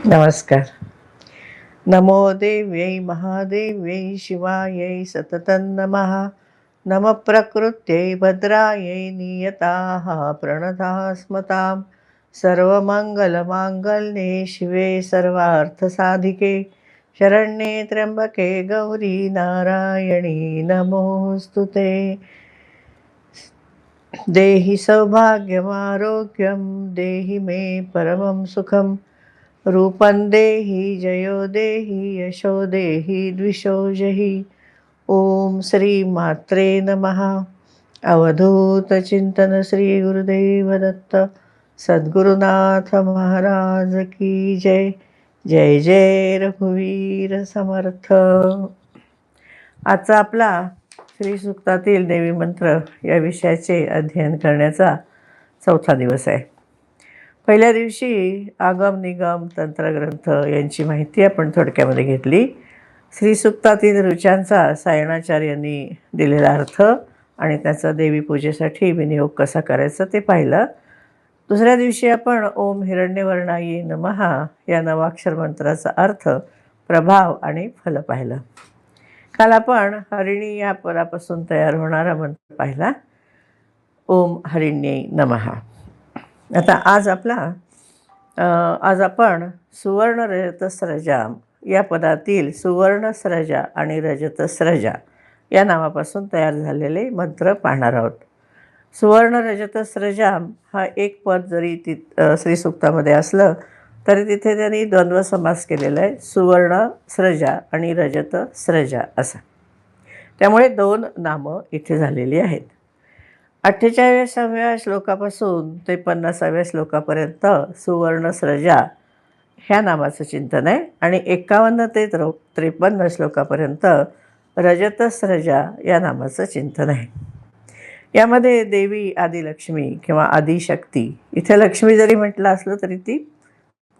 नमस्कार. नमो देव्यै महादेव्यै शिवायै सततं नमः. नमः प्रकृत्यै भद्रायै नियताः प्रणताः स्मतां. सर्वमङ्गलमाङ्गल्ये शिवे सर्वार्थसाधिके शरण्ये त्र्यम्बके गौरी नारायणी नमोऽस्तु ते. देहि सौभाग्यमारोग्यं देहि मे परमं सुखं. रूपं देहि जयो देहि यशो देहि द्विषो जहि. ओम श्री मात्रे नमः. अवधूत चिंतन श्री गुरुदेव दत्त सद्गुरुनाथ महाराज की जय. जय जय रघुवीर समर्थ. आजचा आपला श्री सूक्तातील देवी मंत्र या विषयाचे अध्ययन करण्याचा चौथा दिवस आहे. पहिल्या दिवशी आगम निगम तंत्रग्रंथ यांची माहिती आपण थोडक्यामध्ये घेतली. श्रीसूक्तातील ऋचांचा सायणाचार्यांनी दिलेला अर्थ आणि त्याचा देवी पूजेसाठी विनियोग कसा करायचा ते पाहिलं. दुसऱ्या दिवशी आपण ओम हिरण्यवर्णाय नमः या नवाक्षर मंत्राचा अर्थ, प्रभाव आणि फल पाहिलं. काल आपण हरिणी या पदापासून तयार होणारा मंत्र पाहिला, ओम हरिण्यै नमः. आता आज आपण सुवर्ण रजतस्रजा या पदातील सुवर्णस्रजा आणि रजतस्रजा या नावापासून तयार झालेले मंत्र पाहणार आहोत. सुवर्ण रजतस्रजा हा एक पद जरी श्रीसूक्तामध्ये असलं तरी तिथे त्यांनी द्वंद्व समास केलेला आहे, सुवर्ण स्रजा आणि रजत स्रजा असा. त्यामुळे दोन नामं इथे झालेली आहेत. 48व्या श्लोकापासून ते 50व्या श्लोकापर्यंत सुवर्णस्रजा ह्या नामाचं चिंतन आहे आणि 51 ते 53 श्लोकापर्यंत रजतस्रजा या नामाचं चिंतन आहे. यामध्ये देवी आदिलक्ष्मी किंवा आदिशक्ती, इथे लक्ष्मी जरी म्हटलं असलं तरी ती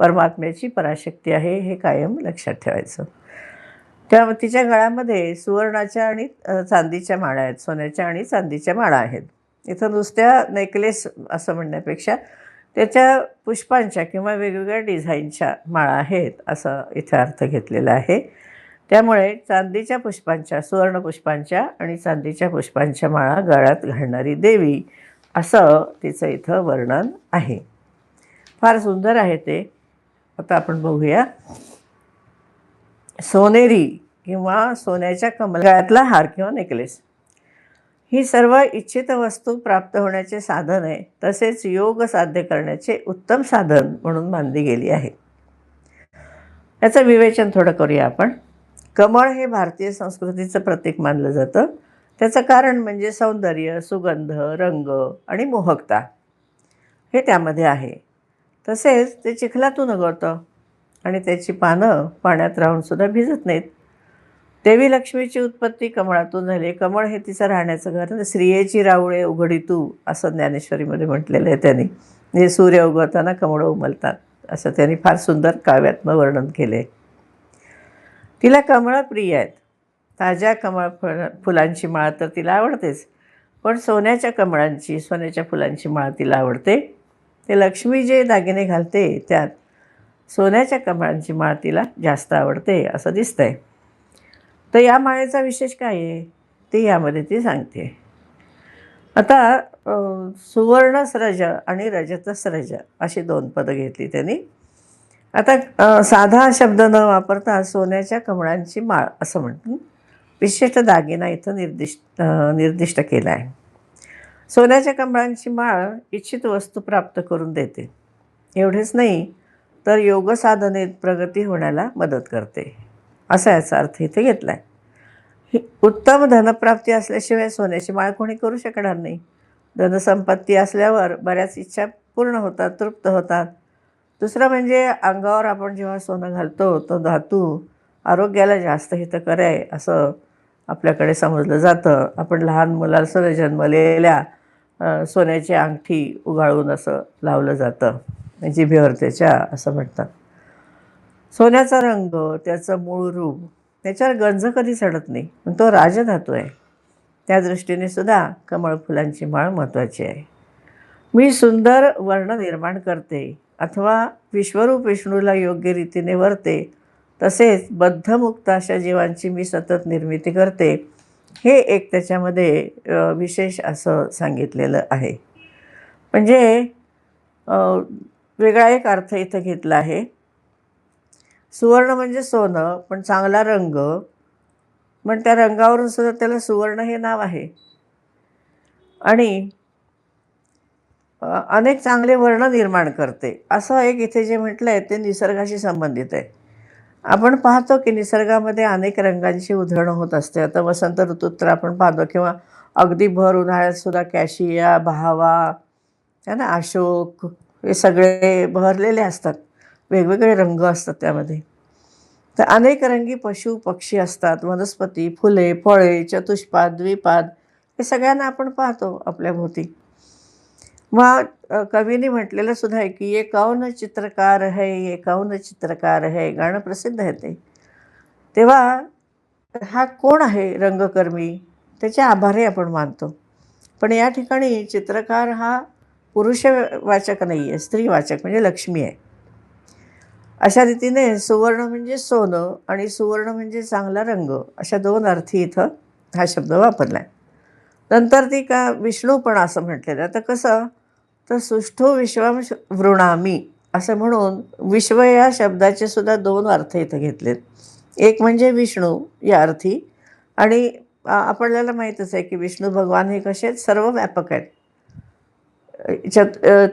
परमात्म्याची पराशक्ती आहे, हे कायम लक्षात ठेवायचं. त्या तिच्या गळ्यामध्ये सुवर्णाच्या आणि चांदीच्या माळा आहेत, सोन्याच्या आणि चांदीच्या माळा आहेत. इथं नुसत्या नेकलेस असं म्हणण्यापेक्षा त्याच्या पुष्पांच्या किंवा वेगवेगळ्या डिझाईनच्या माळा आहेत असं इथं अर्थ घेतलेला आहे. त्यामुळे चांदीच्या पुष्पांच्या, सुवर्ण पुष्पांच्या आणि चांदीच्या पुष्पांच्या माळा गळ्यात घालणारी देवी असं तिचं इथं वर्णन आहे. फार सुंदर आहे ते. आता आपण बघूया. सोनेरी किंवा सोन्याच्या गळ्यातला हार किंवा नेकलेस ही सर्व इच्छित वस्तू प्राप्त होण्याचे साधन आहे, तसेच योग साध्य करण्याचे उत्तम साधन म्हणून मानली गेली आहे. याचं विवेचन थोडं करूया आपण. कमळ हे भारतीय संस्कृतीचं प्रतीक मानलं जातं. त्याचं कारण म्हणजे सौंदर्य, सुगंध, रंग आणि मोहकता हे त्यामध्ये आहे. तसेच ते चिखलातून उगवतं आणि त्याची पानं पाण्यात राहूनसुद्धा भिजत नाहीत. देवी लक्ष्मीची उत्पत्ती कमळातून झाली. कमळ हे तिचं राहण्याचं घर. स्त्रियेची रावळे उघडी तू असं ज्ञानेश्वरीमध्ये म्हटलेलं आहे त्यांनी. म्हणजे सूर्य उगवताना कमळं उमलतात असं त्यांनी फार सुंदर काव्यात्मक वर्णन केलं आहे. तिला कमळं प्रिय आहेत. ताज्या फुलांची माळ तर तिला आवडतेच, पण सोन्याच्या फुलांची माळ तिला आवडते. ते लक्ष्मी जे दागिने घालते त्यात सोन्याच्या कमळांची माळ तिला जास्त आवडते असं दिसतंय. तर या माळेचा विशेष काय आहे ते यामध्ये ती सांगते. आता सुवर्णस्रज आणि रजतस्रज अशी दोन पदं घेतली त्यांनी. आता साधा शब्द न वापरता सोन्याच्या कमळांची माळ असं म्हणून विशिष्ट दागिना इथं निर्दिष्ट केला आहे. सोन्याच्या कमळांची माळ इच्छित वस्तू प्राप्त करून देते. एवढेच नाही तर योगसाधनेत प्रगती होण्याला मदत करते असा याचा अर्थ इथे घेतला आहे. उत्तम धनप्राप्ती असल्याशिवाय सोन्याची माळ कोणी करू शकणार नाही. धनसंपत्ती असल्यावर बऱ्याच इच्छा पूर्ण होतात, तृप्त होतात. दुसरं म्हणजे अंगावर आपण जेव्हा सोनं घालतो तो धातू आरोग्याला जास्त हितकर आहे असं आपल्याकडे समजलं जातं. आपण लहान मुलांसह जन्मलेल्या सोन्याची अंगठी उगाळून असं लावलं जातं, जिभेवर त्याच्या असं म्हणतात. सोन्याचा रंग, त्याचं मूळ रूप, त्याच्यावर गंज कधी चढत नाही, पण तो राजधातू आहे. त्या दृष्टीने सुद्धा कमळ फुलांची माळ महत्त्वाची आहे. मी सुंदर वर्ण निर्माण करते अथवा विश्वरूप विष्णूला योग्य रीतीने वरते, तसेच बद्धमुक्त अशा जीवांची मी सतत निर्मिती करते, हे एक त्याच्यामध्ये विशेष असं सांगितलेलं आहे. म्हणजे अ, वेगळा एक अर्थ इथं घेतला आहे. सुवर्ण म्हणजे सोनं, पण चांगला रंग, पण त्या रंगावरून सुद्धा त्याला सुवर्ण हे नाव आहे. आणि अनेक चांगले वर्ण निर्माण करते, असं एक इथे जे म्हटलं आहे ते निसर्गाशी संबंधित आहे. आपण पाहतो की निसर्गामध्ये अनेक रंगांची उधळण होत असते. आता वसंत ऋतूत तर आपण पाहतो, किंवा अगदी भर उन्हाळ्यात सुद्धा कॅशिया, बहावा, है ना, अशोक, हे सगळे बहरलेले असतात. वेगवेगळे रंग असतात त्यामध्ये. तर अनेक रंगी पशु पक्षी असतात, वनस्पती, फुले, फळे, चतुष्पाद, द्विपाद, हे सगळ्यांना आपण पाहतो आपल्या भोवती. मग कवीने म्हटलेलं सुद्धा आहे की ये कौन चित्रकार है, ये कौन चित्रकार है, गाणं प्रसिद्ध आहे ते. तेव्हा हा कोण आहे रंगकर्मी, त्याचे आभारी आपण मानतो. पण या ठिकाणी चित्रकार हा पुरुषवाचक नाही आहे, स्त्रीवाचक, म्हणजे लक्ष्मी आहे. अशा रीतीने सुवर्ण म्हणजे सोनं आणि सुवर्ण म्हणजे चांगला रंग, अशा दोन अर्थी इथं हा शब्द वापरला आहे. नंतर ती का विष्णू पण असं म्हटलेलं. तर कसं, तर सुष्ठो विश्वम वृणामी असं म्हणून विश्व या शब्दाचे सुद्धा दोन अर्थ इथं घेतलेत. एक म्हणजे विष्णू या अर्थी, आणि आपल्याला माहीतच आहे की विष्णू भगवान हे कसे आहेत, सर्व व्यापक आहेत.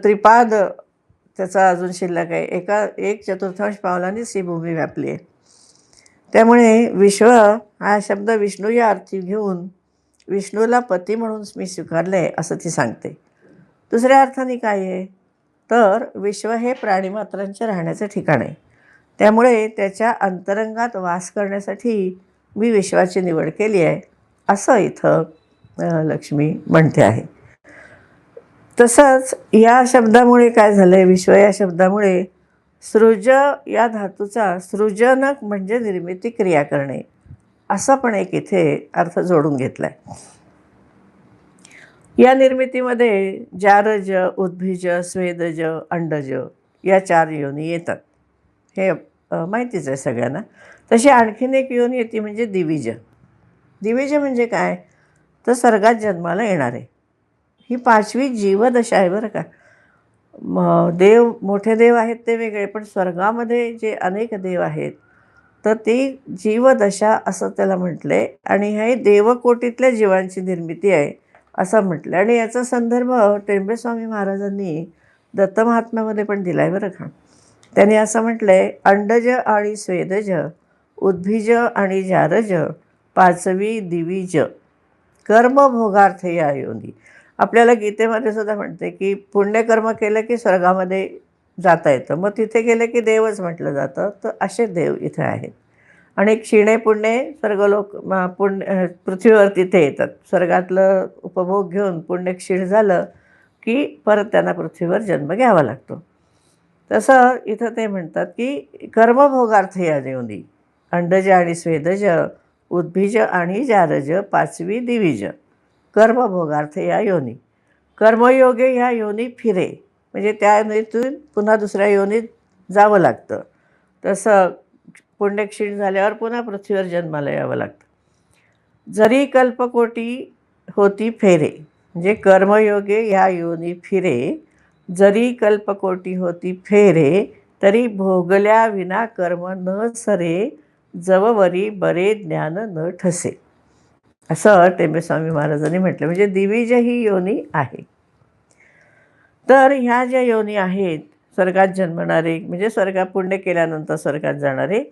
त्रिपाद त्याचा अजून शिल्लक आहे. एक चतुर्थांश पावलांनीच ही भूमी व्यापली आहे. त्यामुळे विश्व हा शब्द विष्णू या अर्थी घेऊन विष्णूला पती म्हणून मी स्वीकारले असं ती सांगते. दुसऱ्या अर्थाने काय आहे, तर विश्व हे प्राणीमात्रांचे राहण्याचं ठिकाण आहे. त्यामुळे त्याच्या अंतरंगात वास करण्यासाठी मी विश्वाची निवड केली आहे, असं इथं लक्ष्मी म्हणते आहे. तसंच या शब्दामुळे काय झालं आहे, विश्व या शब्दामुळे सृज या धातूचा सृजनक म्हणजे निर्मिती, क्रिया करणे, असा पण एक इथे अर्थ जोडून घेतला आहे. या निर्मितीमध्ये जारज, उद्भिज, स्वेदज, अंडज या 4 योनी येतात. हे माहितीच आहे सगळ्यांना. तशी आणखीन एक योनी येते म्हणजे दिविज. दिविज म्हणजे काय, तर स्वर्गात जन्माला येणारे. ही 5वी जीवदशा आहे बरं का. देव, मोठे देव आहेत ते वेगळे, पण स्वर्गामध्ये जे अनेक देव आहेत तर ती जीवदशा असं त्याला म्हटलं आहे. आणि हे देवकोटीतल्या जीवांची निर्मिती आहे असं म्हटलं. आणि याचा संदर्भ टेंबेस्वामी महाराजांनी दत्तमहात्म्यामध्ये पण दिला आहे बरं का. त्यांनी असं म्हटलं आहे, अंडज आणि स्वेदज, उद्भिज आणि जारज, 5वी दिविज, कर्मभोगार्थ या योनी. आपल्याला गीतेमध्ये सुद्धा म्हणते की पुण्यकर्म केलं की स्वर्गामध्ये जाता येतं, मग तिथे गेलं की देवच म्हटलं जातं. तर असे देव इथे आहेत. आणि क्षीणे पुण्ये स्वर्गलोक, पृथ्वीवर तिथे येतात. स्वर्गातलं उपभोग घेऊन पुण्य क्षीण झालं की परत त्यांना पृथ्वीवर जन्म घ्यावा लागतो. तसं इथं ते म्हणतात की कर्मभोगार्थ या योनी, अंडज आणि स्वेदज, उद्भिज आणि जारज, 5वी दिविज, कर्मभोगार्थ या योनी. कर्मयोगे ह्या योनी फिरे, म्हणजे त्या योनीतून पुन्हा दुसऱ्या योनीत जावं लागतं. तसं पुण्यक्षीण झाल्यावर पुन्हा पृथ्वीवर जन्माला यावं लागतं. जरी कल्पकोटी होती फेरे, म्हणजे कर्मयोगे ह्या योनी फिरे, जरी कल्पकोटी होती फेरे, तरी भोगल्या विना कर्म न सरे, जववरी बरे ज्ञान न ठसे, असं टेंबेस्वामी महाराजांनी म्हटलं. म्हणजे दिविज ही योनी आहे. तर ह्या ज्या योनी आहेत, स्वर्गात जन्मणारे, म्हणजे स्वर्गात पुण्य केल्यानंतर स्वर्गात जाणारे,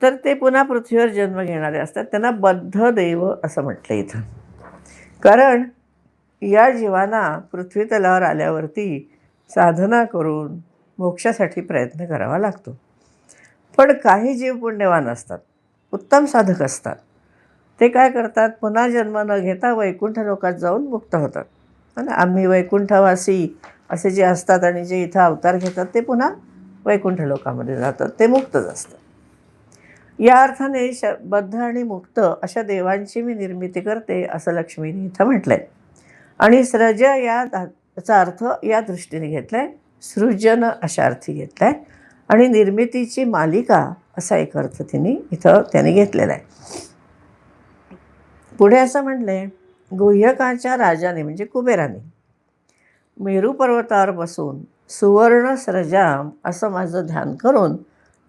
तर ते पुन्हा पृथ्वीवर जन्म घेणारे असतात. त्यांना बद्ध देव असं म्हटलं इथं. कारण या जीवांना पृथ्वी तलावर आल्यावरती साधना करून मोक्षासाठी प्रयत्न करावा लागतो. पण काही जीव पुण्यवान असतात, उत्तम साधक असतात. ते काय करतात, पुन्हा जन्म न घेता वैकुंठ लोकात जाऊन मुक्त होतात. आम्ही वैकुंठवासी असे जे असतात आणि जे इथं अवतार घेतात ते पुन्हा वैकुंठ लोकामध्ये जातात, ते मुक्तच असतात. या अर्थाने बद्ध आणि मुक्त अशा देवांची मी निर्मिती करते असं लक्ष्मीने इथं म्हटलं आहे. आणि स्रज याचा अर्थ या दृष्टीने घेतला आहे, सृजन अशा अर्थी घेतला आहे आणि निर्मितीची मालिका असा एक अर्थ त्याने घेतलेला आहे. पुढे असं म्हटलंय, गुह्यकांच्या राजाने म्हणजे कुबेराने मेरू पर्वतावर बसून सुवर्ण स्रजाम असं माझं ध्यान करून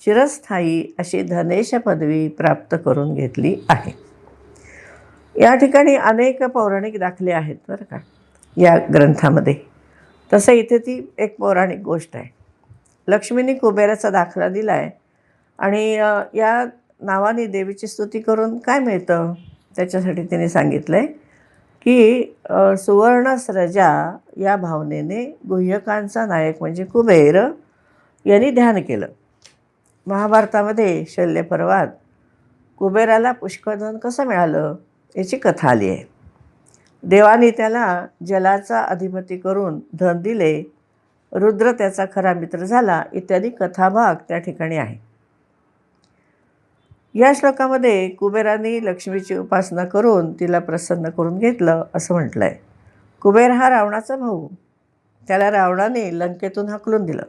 चिरस्थायी अशी धनेश पदवी प्राप्त करून घेतली आहे. या ठिकाणी अनेक पौराणिक दाखले आहेत बरं का या ग्रंथामध्ये. तसं इथे ती एक पौराणिक गोष्ट आहे. लक्ष्मीने कुबेराचा दाखला दिला आहे आणि या नावाने देवीची स्तुती करून काय मिळतं त्याच्यासाठी तिने सांगितलं आहे की सुवर्ण स्रजा या भावनेने गुह्यकांचा नायक म्हणजे कुबेर यांनी ध्यान केलं. महाभारतामध्ये शल्यपर्वात कुबेराला पुष्कळधन कसं मिळालं याची कथा आली आहे. देवाने त्याला जलाचा अधिपती करून धन दिले, रुद्र त्याचा खरा मित्र झाला इत्यादी कथाभाग त्या ठिकाणी आहे. या श्लोकामध्ये कुबेराने लक्ष्मीची उपासना करून तिला प्रसन्न करून घेतलं असं म्हटलं आहे. कुबेर हा रावणाचा भाऊ. त्याला रावणाने लंकेतून हाकलून दिलं.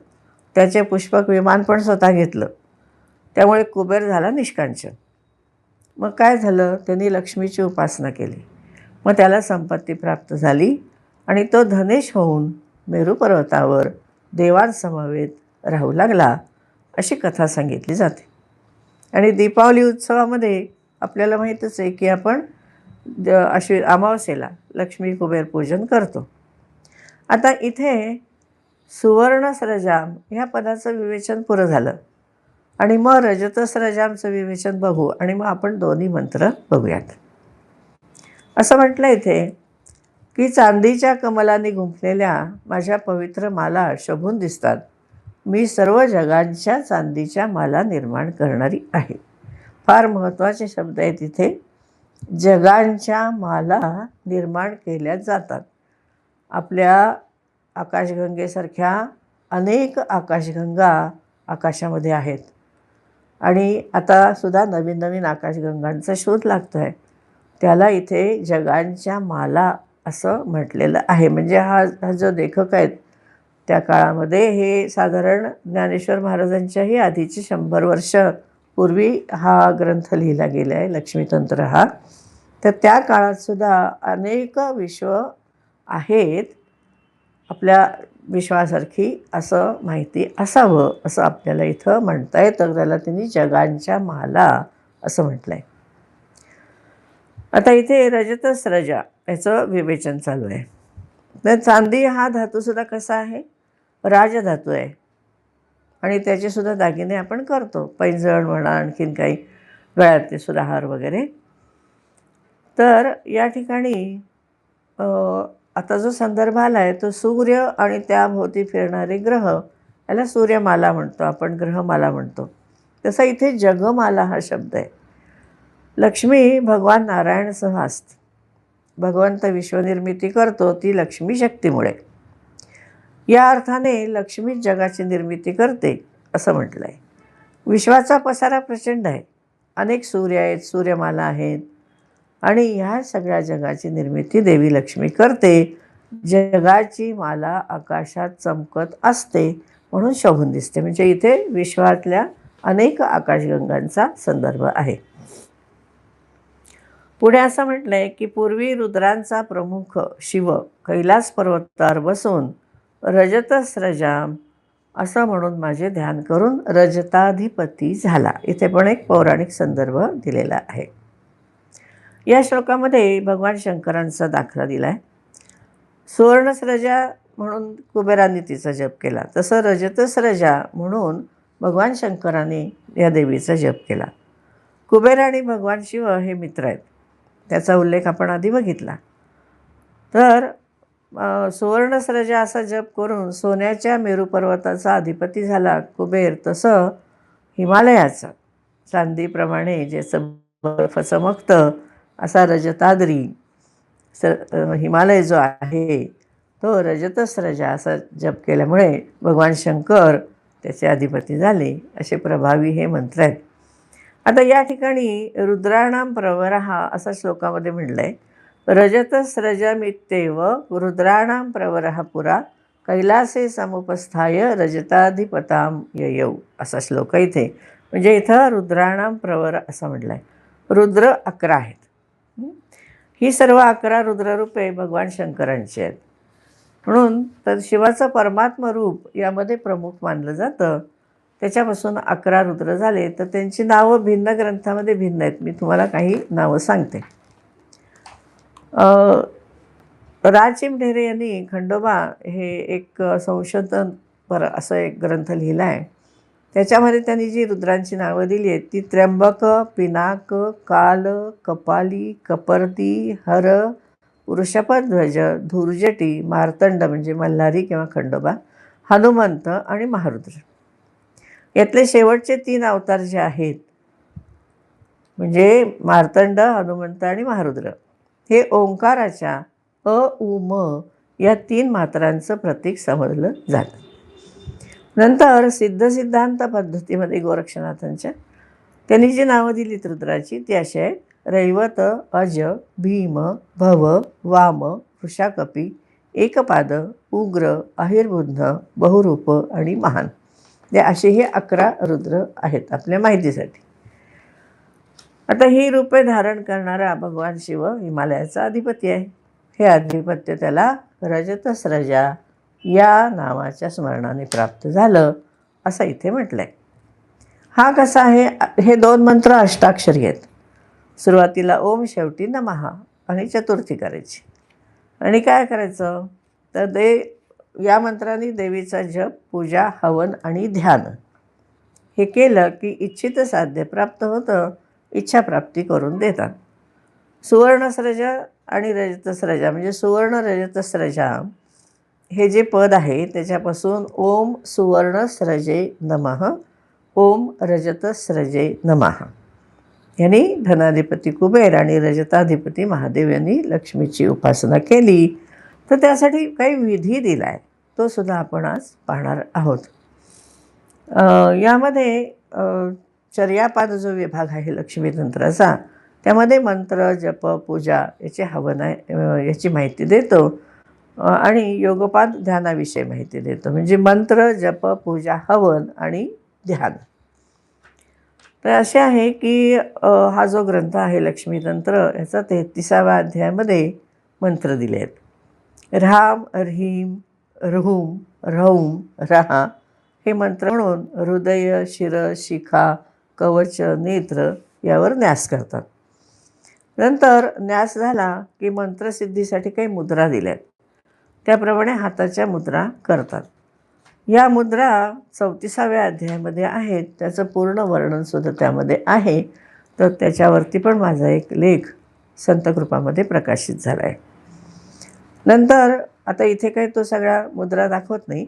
त्याचे पुष्पक विमान पण स्वतः घेतलं. त्यामुळे कुबेर झाला निष्कांचन. मग काय झालं, त्यांनी लक्ष्मीची उपासना केली. मग त्याला संपत्ती प्राप्त झाली आणि तो धनेश होऊन मेरू पर्वतावर देवांसमवेत राहू लागला अशी कथा सांगितली जाते. आणि दीपावली उत्सवामध्ये आपल्याला माहीतच आहे की आपण अमावस्येला लक्ष्मी कुबेर पूजन करतो. आता इथे सुवर्णस्रजाम ह्या पदाचं विवेचन पुरं झालं आणि मग रजतस्रजामचं विवेचन बघू आणि मग आपण दोन्ही मंत्र बघूयात. असं म्हटलं इथे की चांदीच्या कमलाने गुंफलेल्या माझ्या पवित्र माला शोभून दिसतात. मी सर्व जगांच्या चांदीच्या माला निर्माण करणारी आहे. फार महत्त्वाचे शब्द आहेत इथे. जगांच्या माला निर्माण केल्या जातात. आपल्या आकाशगंगेसारख्या अनेक आकाशगंगा आकाशामध्ये आहेत आणि आता सुद्धा नवीन नवीन आकाशगंगांचा शोध लागतो आहे. त्याला इथे जगांच्या माला असं म्हटलेलं आहे. म्हणजे हा जो लेखक आहेत त्या काळामध्ये हे साधारण ज्ञानेश्वर महाराजांच्याही आधीची 100 वर्ष पूर्वी हा ग्रंथ लिहिला गेला आहे लक्ष्मीतंत्र हा. तर त्या काळातसुद्धा अनेक विश्व आहेत आपल्या विश्वासारखी असं माहिती असावं असं आपल्याला इथं म्हणता येतं. त्याला त्यांनी जगांच्या माला असं म्हटलं आहे. आता इथे रजतस्रजा याचं विवेचन चालू आहे. तर चांदी हा धातूसुद्धा कसा आहे, राजधातू आहे आणि त्याचेसुद्धा दागिने आपण करतो. पैंजण म्हणा, आणखीन काही गळ्यातले सुद्धा हार वगैरे. तर या ठिकाणी आता जो संदर्भ आला आहे तो सूर्य आणि त्याभोवती फिरणारे ग्रह याला सूर्यमाला म्हणतो आपण, ग्रहमाला म्हणतो. तसा इथे जगमाला हा शब्द आहे. लक्ष्मी भगवान नारायणसह असते. भगवंत विश्वनिर्मिती करतो ती लक्ष्मी शक्तीमुळे. या अर्थाने लक्ष्मीच जगाची निर्मिती करते असं म्हटलं आहे. विश्वाचा पसारा प्रचंड आहे. अनेक सूर्य आहेत, सूर्यमाला आहेत आणि ह्या सगळ्या जगाची निर्मिती देवी लक्ष्मी करते. जगाची माला आकाशात चमकत असते म्हणून शोभून दिसते. म्हणजे इथे विश्वातल्या अनेक आकाशगंगांचा संदर्भ आहे. पुढे असं म्हटलं आहे की पूर्वी रुद्रांचा प्रमुख शिव कैलास पर्वतावर बसून रजतस्रजाम असं म्हणून माझे ध्यान करून रजताधिपती झाला. इथे पण एक पौराणिक संदर्भ दिलेला आहे. या श्लोकामध्ये भगवान शंकरांचा दाखला दिला आहे. सुवर्णस्रजा म्हणून कुबेरांनी तिचा जप केला, तसं रजतस्रजा म्हणून भगवान शंकरांनी या देवीचा जप केला. कुबेर आणि भगवान शिव हे मित्र आहेत. त्याचा उल्लेख आपण आधी बघितला. तर सुवर्णस्रजा असा जप करून सोन्याच्या मेरू पर्वताचा अधिपती झाला कुबेर. तसं हिमालयाचा चांदीप्रमाणे ज्याचं बर्फ चमकतं असा रजताद्री हिमालय जो आहे तो रजतस्रजा असा जप केल्यामुळे भगवान शंकर त्याचे अधिपती झाले असे प्रभावी हे मंत्र आहेत. आता या ठिकाणी रुद्राणाम प्रवरः असं श्लोकामध्ये म्हटलं आहे. रजतस्रजमित्येव रुद्राणाम प्रवरः पुरा कैलासे समुपस्थाय रजताधिपताम ययौ, असा श्लोक आहे इथे. म्हणजे इथं रुद्राणाम प्रवर असं म्हटलं आहे. रुद्र 11 आहेत. ही सर्व 11 रुद्ररूपे भगवान शंकरांची आहेत. म्हणून तर शिवाचं परमात्म रूप यामध्ये प्रमुख मानलं जातं. त्याच्यापासून 11 रुद्र झाले. तर त्यांची नावं भिन्न ग्रंथामध्ये भिन्न आहेत. मी तुम्हाला काही नावं सांगते. रा. चिमढेरे यांनी खंडोबा हे एक संशोधनपर असं एक ग्रंथ लिहिला आहे. त्याच्यामध्ये त्यांनी जी रुद्रांची नावं दिली आहेत ती त्र्यंबक, पिनाक, काल, कपाली, कपर्दी, हर, वृषभध्वज, धूर्जटी, मार्तंड म्हणजे मल्हारी किंवा खंडोबा, हनुमंत आणि महारुद्र. यातले शेवटचे 3 अवतार जे आहेत म्हणजे मार्तंड, हनुमंत आणि महारुद्र, हे ओंकाराच्या अ, उ, म या 3 मात्रांचं प्रतीक समजलं जातं. नंतर सिद्धांत पद्धतीमध्ये गोरक्षनाथांच्या त्यांनी जी नावं दिलीत रुद्राची ती अशी आहेत: रैवत, अज, भीम, भव, वाम, वृषाकपी, एकपाद, उग्र, अहिर्बुद्ध, बहुरूप आणि महान. ते असे हे 11 रुद्र आहेत आपल्या माहितीसाठी. आता ही रूपे धारण करणारा भगवान शिव हिमालयाचा अधिपती आहे. हे अधिपत्य त्याला रजतस्रजा या नावाच्या स्मरणाने प्राप्त झालं असं इथे म्हटलं आहे. हा कसा आहे? हे 2 मंत्र अष्टाक्षरी आहेत. सुरुवातीला ओम, शेवटी नमः आणि चतुर्थी करायची. आणि काय करायचं तर या मंत्राने देवीचा जप, पूजा, हवन आणि ध्यान हे केलं की इच्छित साध्य प्राप्त होतं. इच्छाप्राप्ती करून देतात. सुवर्णस्रजा आणि रजतस्रजा म्हणजे सुवर्ण रजतस्रजा हे जे पद आहे त्याच्यापासून ओम सुवर्णस्रजे नमः, ओम रजतस्रजे नमः यांनी धनाधिपती कुबेर आणि रजताधिपती महादेव यांनी लक्ष्मीची उपासना केली. तर त्यासाठी काही विधी दिला आहे, तो सुद्धा आपण आज पाहणार आहोत. यामध्ये चर्यापाद जो विभाग आहे लक्ष्मी तंत्राचा, त्यामध्ये मंत्र, जप, पूजा याचे हवन आहे याची माहिती देतो आणि योगपाद ध्यानाविषयी माहिती देतो. म्हणजे मंत्र, जप, पूजा, हवन आणि ध्यान. तर असे आहे की हा जो ग्रंथ आहे लक्ष्मीतंत्र याचा 33व्या अध्यायामध्ये मंत्र दिले आहेत. ऱ्हाम, ह्रीम, ह्रूम, ह्रौम, रहा हे मंत्र म्हणून हृदय, शिर, शिखा, कवच, नेत्र यावर न्यास करतात. नंतर न्यास झाला की मंत्रसिद्धीसाठी काही मुद्रा दिल्या आहेत. त्याप्रमाणे हाताच्या मुद्रा करतात. या मुद्रा 34व्या अध्यायामध्ये आहेत. त्याचं पूर्ण वर्णनसुद्धा त्यामध्ये आहे. तर त्याच्यावरती पण माझा एक लेख संतकृपामध्ये प्रकाशित झाला आहे. नंतर आता इथे काही तो सगळ्या मुद्रा दाखवत नाही,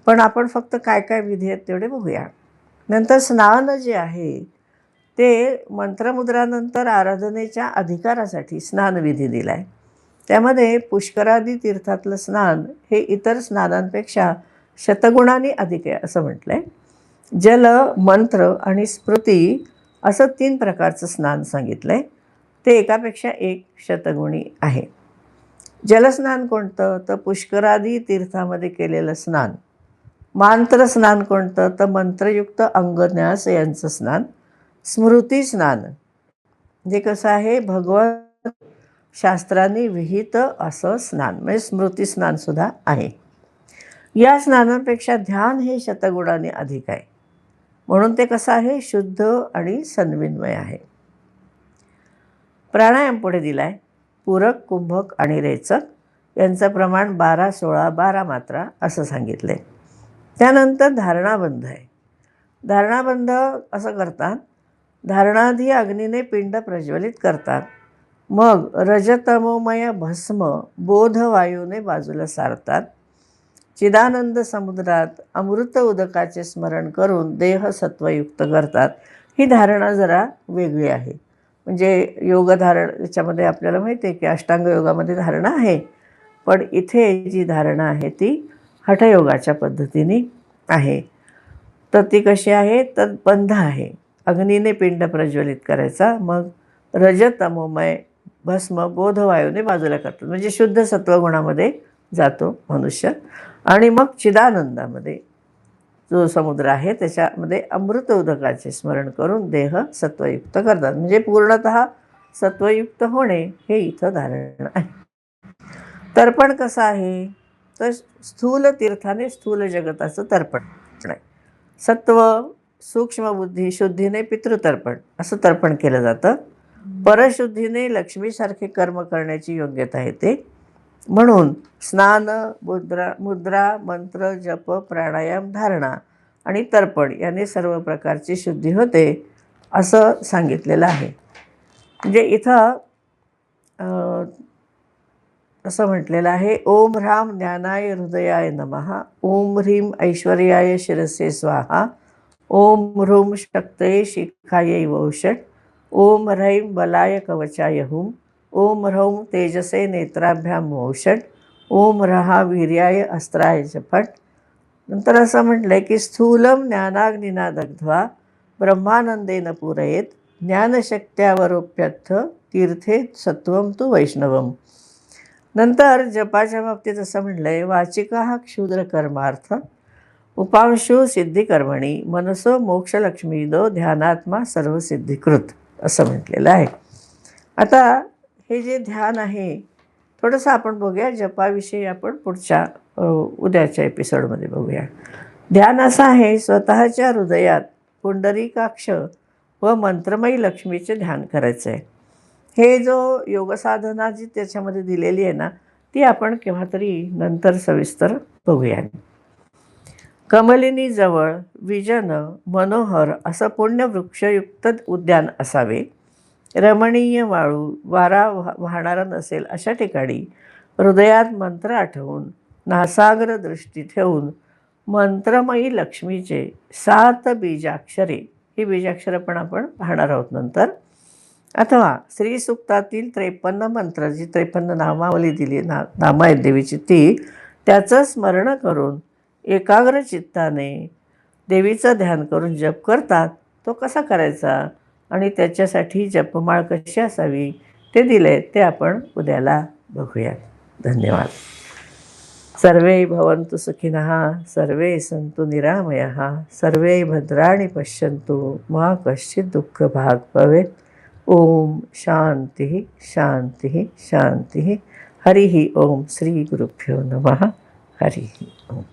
पण आपण फक्त काय काय विधी आहेत तेवढे बघूया. नंतर स्नान जे आहे ते मंत्रमुद्रानंतर आराधनेच्या अधिकारासाठी स्नानविधी दिला आहे. त्यामध्ये पुष्करादी तीर्थातलं स्नान हे इतर स्नानांपेक्षा शतगुणांनी अधिक आहे असं म्हटलं आहे. जल, मंत्र आणि स्मृती असं 3 प्रकारचं स्नान सांगितलं आहे. ते एकापेक्षा एक शतगुणी आहे. जलस्नान कोणतं तर पुष्करादी तीर्थामध्ये केलेलं स्नान. मांत्र स्नान कोणतं तर मंत्रयुक्त अंगन्यास यांचं स्नान. स्मृती स्नान म्हणजे कसं आहे भगवत शास्त्रांनी विहित असं स्नान म्हणजे स्मृती स्नानसुद्धा आहे. या स्नानांपेक्षा ध्यान हे शतगुणाने अधिक आहे. म्हणून ते कसं आहे शुद्ध आणि सन्विन्मय आहे. प्राणायाम पुढे दिला आहे. पूरक, कुंभक आणि रेचक यांचं प्रमाण 12, 16, 12 मात्रा असं सांगितलं आहे. त्यानंतर धारणाबंध आहे. धारणाबंध असं करतात. धारणाधी अग्नीने पिंड प्रज्वलित करतात. मग रजतमोमय भस्म बोधवायूने बाजूला सारतात. चिदानंद समुद्रात अमृत उदकाचे स्मरण करून देह सत्वयुक्त करतात. ही धारणा जरा वेगळी आहे. म्हणजे योगधारण याच्यामध्ये आपल्याला माहिती आहे की अष्टांग योगामध्ये धारणा आहे, पण इथे जी धारणा आहे ती हठयोगाच्या पद्धतीने आहे. तर ती कशी आहे तर बंध आहे. अग्नीने पिंड प्रज्वलित करायचा, मग रजतमोमय भस्म बोधवायूने बाजूला करतात. म्हणजे शुद्ध सत्वगुणामध्ये जातो मनुष्य आणि मग चिदानंदामध्ये जो समुद्र आहे त्याच्यामध्ये अमृत उदकाचे स्मरण करून देह सत्वयुक्त करतात. म्हणजे पूर्णतः सत्वयुक्त होणे हे इथं धारण आहे. तर्पण कसं आहे, तर स्थूल तीर्थाने स्थूल जगताचं तर्पण आहे. सत्व सूक्ष्म बुद्धी शुद्धीने पितृतर्पण असं तर्पण केलं जातं. परशुद्धीने लक्ष्मीसारखे कर्म करण्याची योग्यता येते. म्हणून स्नान, मुद्रा, मंत्र, जप, प्राणायाम, धारणा आणि तर्पण याने सर्व प्रकारची शुद्धी होते असं सांगितलेलं आहे. म्हणजे इथं असं म्हटलेलं आहे, ओम ह्राम ज्ञानाय हृदयाय नमः, ओम ह्रीम ऐश्वर्याय शिरसे स्वाहा, ओम ह्रूम शक्तये शिखायै वौषट, ओम ह्रैं बलाय कवचाय हुम, ओम ह्रौं तेजसे नेत्राभ्याम वौषट, ओम ह्रहा वीर्याय अस्त्राय फट. नंतर असं म्हटलं आहे की स्थूलम ज्ञानाग्निना दग्ध्वा ब्रह्मानंदेन पूरयेत, ज्ञानशक्त्यावरोप्यथ तीर्थे सत्वम तु वैष्णवम. नंतर जपाच्या बाबतीत असं म्हटलं आहे, वाचिका क्षुद्रकर्मार्थ उपांशु सिद्धिकर्मणी मनसो मोक्षलक्ष्मीदो ध्यानात्मा सर्वसिद्धिकृत असं म्हटलेलं आहे. आता हे जे ध्यान आहे थोडंसं आपण बघूया. जपाविषयी आपण पुढच्या उद्याच्या एपिसोडमध्ये बघूया. ध्यान असं आहे, स्वतःच्या हृदयात पुंडरीकाक्ष व मंत्रमयी लक्ष्मीचे ध्यान करायचं आहे. हे जो योगसाधना जी त्याच्यामध्ये दिलेली आहे ना, ती आपण केव्हा तरी नंतर सविस्तर बघूया. कमलिनीजवळ विजन मनोहर असं पुण्यवृक्षयुक्त उद्यान असावे. रमणीय वारा वाहणारा नसेल अशा ठिकाणी हृदयात मंत्र आठवून नासाग्र दृष्टी ठेवून मंत्रमयी लक्ष्मीचे 7 बीजाक्षरे, ही बीजाक्षरं पण आपण पाहणार आहोत नंतर, अथवा श्रीसूक्तातील 53 मंत्र, जी 53 नामावली दिली नामं आहेत देवीची, ती त्याचं स्मरण करून एकाग्र चित्ताने देवीचं ध्यान करून जप करतात. तो कसा करायचा आणि त्याच्यासाठी जपमाळ कशी असावी ते दिले, ते आपण उद्याला बघूया. धन्यवाद. सर्वे भवन्तु सुखिनः, सर्वे सन्तु निरामयः, सर्वे भद्राणि पश्यन्तु मा कश्चित् दुःखभाग् भवेत्. ओम शांति शांति शांति. हरि ओम. श्री गुरुभ्यो नमः. हरि ओम.